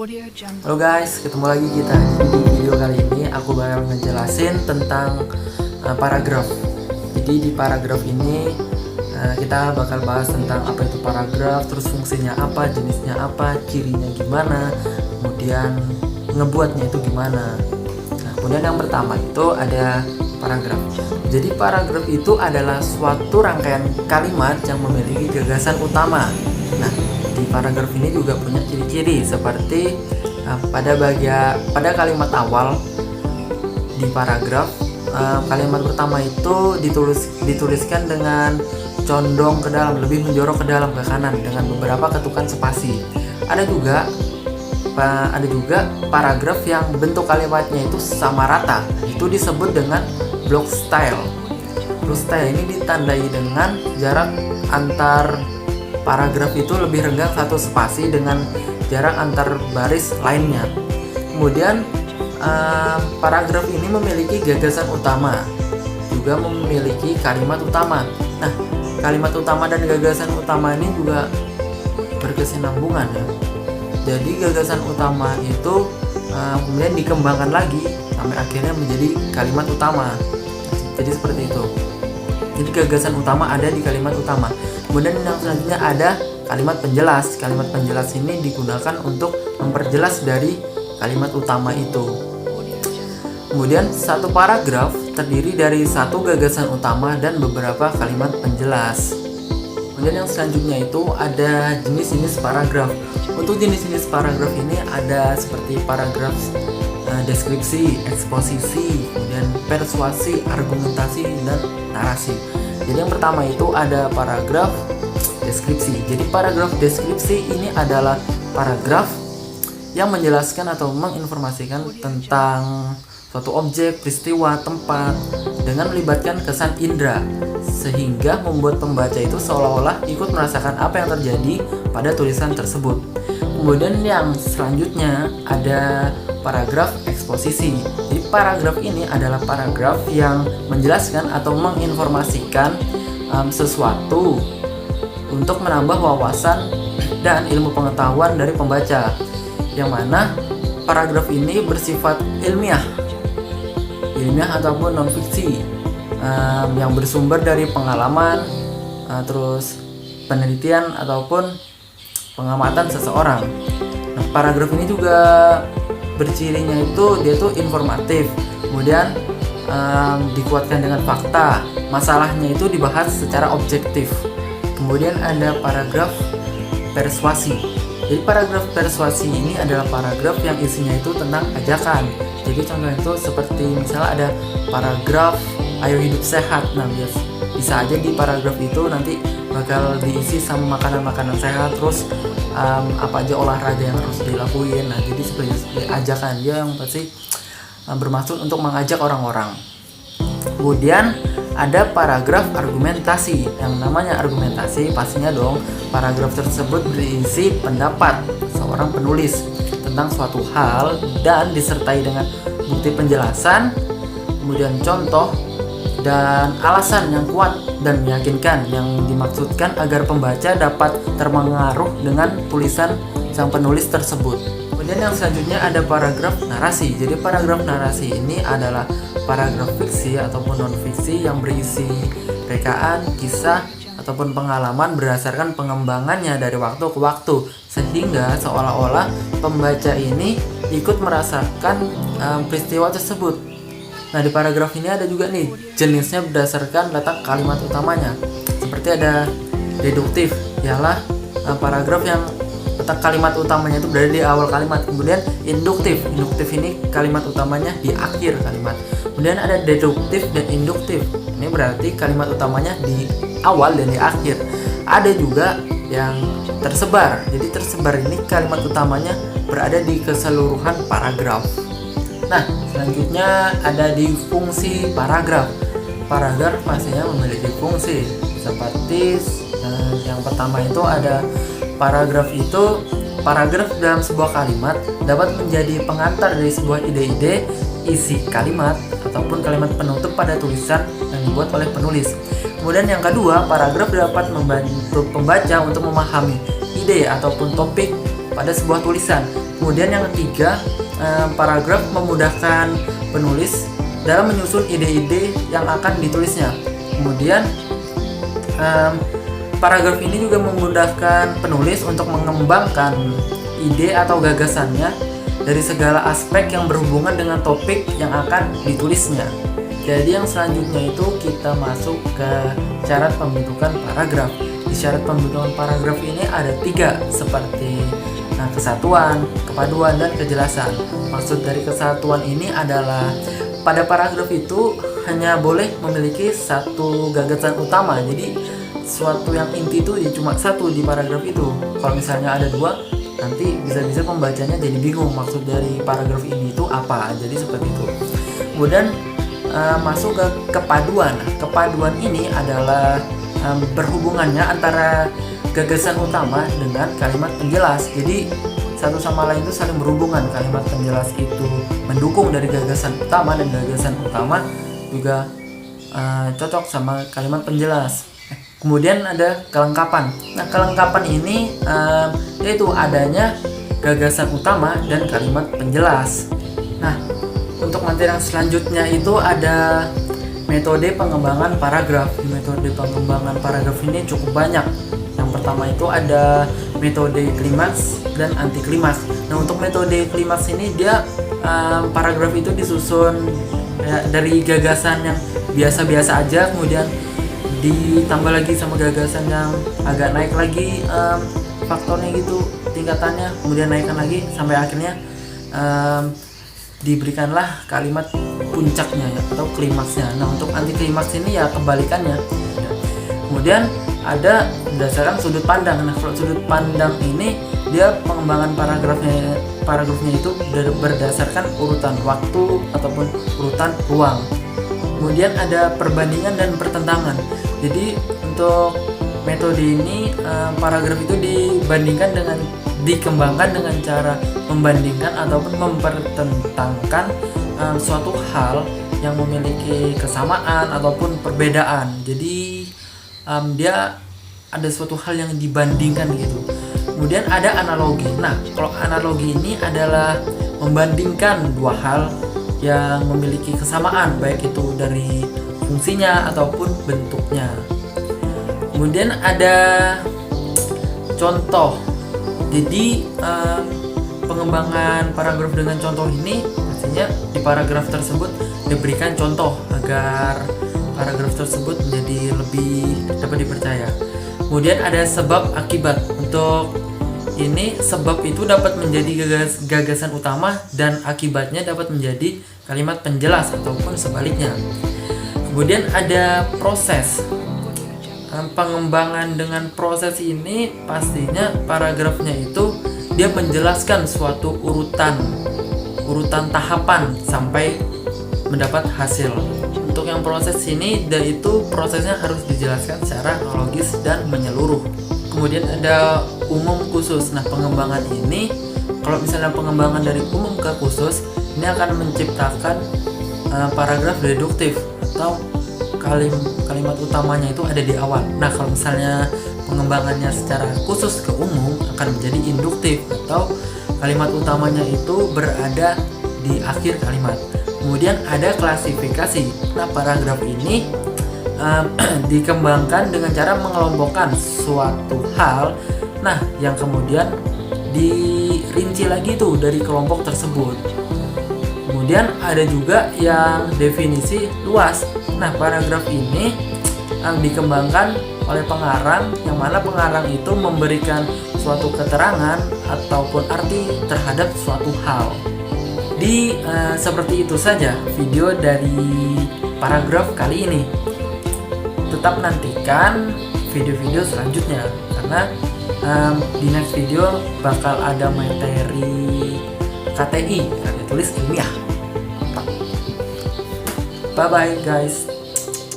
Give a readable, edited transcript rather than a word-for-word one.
Halo guys, ketemu lagi kita di video kali ini. Aku bakal ngejelasin tentang paragraf. Jadi di paragraf ini kita bakal bahas tentang apa itu paragraf, terus fungsinya apa, jenisnya apa, cirinya gimana, kemudian ngebuatnya itu gimana. Nah, kemudian yang pertama itu ada paragraf. Jadi paragraf itu adalah suatu rangkaian kalimat yang memiliki gagasan utama. Nah, di paragraf ini juga punya ciri-ciri seperti pada kalimat awal di paragraf, kalimat pertama itu dituliskan dengan condong ke dalam, lebih menjorok ke dalam, ke kanan dengan beberapa ketukan spasi. Ada juga paragraf yang bentuk kalimatnya itu sama rata. Itu disebut dengan block style. Block style ini ditandai dengan jarak antar paragraf itu lebih renggang satu spasi dengan jarak antar baris lainnya. Kemudian paragraf ini memiliki gagasan utama, juga memiliki kalimat utama. Nah, kalimat utama dan gagasan utama ini juga berkesinambungan ya. Jadi gagasan utama itu kemudian dikembangkan lagi sampai akhirnya menjadi kalimat utama. Jadi seperti itu. Jadi gagasan utama ada di kalimat utama. Kemudian yang selanjutnya ada kalimat penjelas. Kalimat penjelas ini digunakan untuk memperjelas dari kalimat utama itu. Kemudian satu paragraf terdiri dari satu gagasan utama dan beberapa kalimat penjelas. Kemudian yang selanjutnya itu ada jenis-jenis paragraf. Untuk jenis-jenis paragraf ini ada seperti paragraf deskripsi, eksposisi, kemudian persuasi, argumentasi, dan narasi. Jadi yang pertama itu ada paragraf deskripsi. Jadi paragraf deskripsi ini adalah paragraf yang menjelaskan atau menginformasikan tentang suatu objek, peristiwa, tempat dengan melibatkan kesan indera sehingga membuat pembaca itu seolah-olah ikut merasakan apa yang terjadi pada tulisan tersebut. Kemudian yang selanjutnya ada paragraf eksposisi. Jadi paragraf ini adalah paragraf yang menjelaskan atau menginformasikan sesuatu untuk menambah wawasan dan ilmu pengetahuan dari pembaca, yang mana paragraf ini bersifat ilmiah ataupun non fiksi yang bersumber dari pengalaman, terus penelitian ataupun pengamatan seseorang. Nah, paragraf ini juga bercirinya itu dia tuh informatif, kemudian dikuatkan dengan fakta, masalahnya itu dibahas secara objektif. Kemudian ada paragraf persuasi. Jadi paragraf persuasi ini adalah paragraf yang isinya itu tentang ajakan. Jadi contohnya itu seperti misalnya ada paragraf ayo hidup sehat. Nah, bisa aja di paragraf itu nanti bakal diisi sama makanan-makanan sehat, terus apa aja olahraga yang harus dilakuin. Nah, jadi seperti ajakan dia yang pasti bermaksud untuk mengajak orang-orang. Kemudian ada paragraf argumentasi. Yang namanya argumentasi pastinya dong paragraf tersebut berisi pendapat seorang penulis tentang suatu hal dan disertai dengan bukti penjelasan, kemudian contoh dan alasan yang kuat dan meyakinkan yang dimaksudkan agar pembaca dapat terpengaruh dengan tulisan sang penulis tersebut. Kemudian yang selanjutnya ada paragraf narasi. Jadi paragraf narasi ini adalah paragraf fiksi ataupun non fiksi yang berisi rekaan, kisah ataupun pengalaman berdasarkan pengembangannya dari waktu ke waktu, sehingga seolah-olah pembaca ini ikut merasakan peristiwa tersebut. Nah, di paragraf ini ada juga nih jenisnya berdasarkan letak kalimat utamanya. Seperti ada deduktif, ialah paragraf yang letak kalimat utamanya itu berada di awal kalimat. Kemudian induktif ini kalimat utamanya di akhir kalimat. Kemudian ada deduktif dan induktif. Ini berarti kalimat utamanya di awal dan di akhir. Ada juga yang tersebar. Jadi tersebar ini kalimat utamanya berada di keseluruhan paragraf. Nah, selanjutnya ada di fungsi paragraf. Paragraf pastinya memiliki fungsi. Seperti yang pertama itu ada paragraf dalam sebuah kalimat dapat menjadi pengantar dari sebuah ide-ide, isi kalimat ataupun kalimat penutup pada tulisan yang dibuat oleh penulis. Kemudian yang kedua, paragraf dapat membantu pembaca untuk memahami ide ataupun topik pada sebuah tulisan. Kemudian yang ketiga, paragraf memudahkan penulis dalam menyusun ide-ide yang akan ditulisnya. Kemudian paragraf ini juga memudahkan penulis untuk mengembangkan ide atau gagasannya dari segala aspek yang berhubungan dengan topik yang akan ditulisnya. Jadi yang selanjutnya itu kita masuk ke syarat pembentukan paragraf. Di syarat pembentukan paragraf ini ada 3 seperti kesatuan, kepaduan, dan kejelasan. Maksud dari kesatuan ini adalah pada paragraf itu hanya boleh memiliki satu gagasan utama. Jadi suatu yang inti itu ya cuma satu di paragraf itu. Kalau misalnya ada 2, nanti bisa-bisa pembacanya jadi bingung maksud dari paragraf ini itu apa. Jadi seperti itu. Kemudian masuk ke kepaduan. Kepaduan ini adalah berhubungannya antara gagasan utama dengan kalimat penjelas. Jadi satu sama lain itu saling berhubungan. Kalimat penjelas itu mendukung dari gagasan utama, dan gagasan utama juga cocok sama kalimat penjelas. Kemudian ada kelengkapan. Nah, kelengkapan ini yaitu adanya gagasan utama dan kalimat penjelas. Nah, untuk materi yang selanjutnya itu ada metode pengembangan paragraf. Metode pengembangan paragraf ini cukup banyak. Yang pertama itu ada metode klimaks dan anti klimaks. Nah, untuk metode klimaks ini dia paragraf itu disusun dari gagasan yang biasa-biasa aja, kemudian ditambah lagi sama gagasan yang agak naik lagi faktornya gitu, tingkatannya, kemudian naikkan lagi sampai akhirnya diberikanlah kalimat puncaknya ya, atau klimaksnya. Nah, untuk anti klimaks ini ya kebalikannya. Kemudian ada berdasarkan sudut pandang. Nah, kalau sudut pandang ini dia pengembangan paragrafnya itu berdasarkan urutan waktu ataupun urutan ruang. Kemudian ada perbandingan dan pertentangan. Jadi untuk metode ini paragraf itu dikembangkan dengan cara membandingkan ataupun mempertentangkan suatu hal yang memiliki kesamaan ataupun perbedaan. Jadi dia ada suatu hal yang dibandingkan gitu. Kemudian ada analogi. Nah, kalau analogi ini adalah membandingkan dua hal yang memiliki kesamaan, baik itu dari fungsinya ataupun bentuknya. Kemudian ada contoh. Jadi pengembangan paragraf dengan contoh ini pastinya di paragraf tersebut diberikan contoh agar paragraf tersebut menjadi lebih dapat dipercaya. Kemudian ada sebab akibat. Untuk ini sebab itu dapat menjadi gagasan utama dan akibatnya dapat menjadi kalimat penjelas ataupun sebaliknya. Kemudian ada proses. Pengembangan dengan proses ini pastinya paragrafnya itu dia menjelaskan suatu urutan tahapan sampai mendapat hasil. Untuk yang proses ini itu prosesnya harus dijelaskan secara logis dan menyeluruh. Kemudian ada umum khusus. Nah, pengembangan ini kalau misalnya pengembangan dari umum ke khusus ini akan menciptakan paragraf deduktif atau kalimat utamanya itu ada di awal. Nah, kalau misalnya pengembangannya secara khusus ke umum akan menjadi induktif atau kalimat utamanya itu berada di akhir kalimat. Kemudian ada klasifikasi. Nah, paragraf ini dikembangkan dengan cara mengelompokkan suatu hal. Nah, yang kemudian dirinci lagi tuh dari kelompok tersebut. Kemudian ada juga yang definisi luas. Nah, paragraf ini dikembangkan oleh pengarang, yang mana pengarang itu memberikan suatu keterangan ataupun arti terhadap suatu hal. Seperti itu saja video dari paragraf kali ini. Tetap nantikan video-video selanjutnya karena di next video bakal ada materi KTI, karya tulis ilmiah. Bye bye guys.